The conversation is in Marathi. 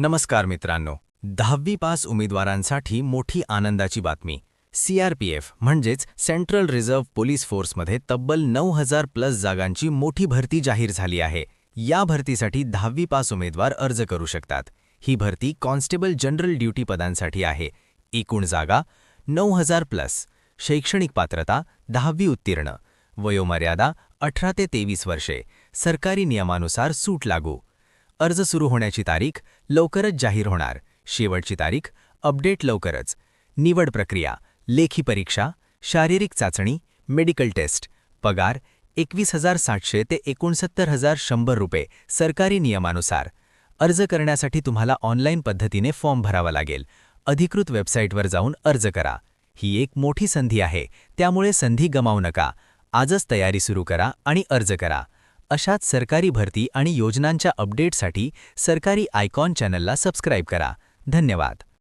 नमस्कार मित्रांनो, 10वी पास उमेदवारांसाठी मोठी आनंदाची बातमी. सीआरपीएफ म्हणजेच सेंट्रल रिझर्व्ह पोलीस फोर्समध्ये तब्बल 9,000 प्लस जागांची मोठी भरती जाहीर झाली आहे. या भरतीसाठी 10वी पास उमेदवार अर्ज करू शकतात. ही भरती कॉन्स्टेबल जनरल ड्युटी पदांसाठी आहे. एकूण जागा 9,000 प्लस. शैक्षणिक पात्रता 10वी उत्तीर्ण. वयोमर्यादा 18 ते 23 वर्षे. सरकारी नियमानुसार सूट लागू. अर्ज सुरू होण्याची तारीख लवकरच जाहीर होणार. शेवटची तारीख अपडेट लवकरच. निवड प्रक्रिया: लेखी परीक्षा, शारीरिक चाचणी, मेडिकल टेस्ट. पगार 21,700 ते 69,100 रुपये सरकारी नियमानुसार. अर्ज करण्यासाठी तुम्हाला ऑनलाईन पद्धतीने फॉर्म भरावा लागेल. अधिकृत वेबसाईटवर जाऊन अर्ज करा. ही एक मोठी संधी आहे, त्यामुळे संधी गमावू नका. आजच तयारी सुरू करा आणि अर्ज करा. अशाच सरकारी भरती आणि योजनांच्या अपडेटसाठी सरकारी आयकॉन चॅनलला सबस्क्राईब करा. धन्यवाद.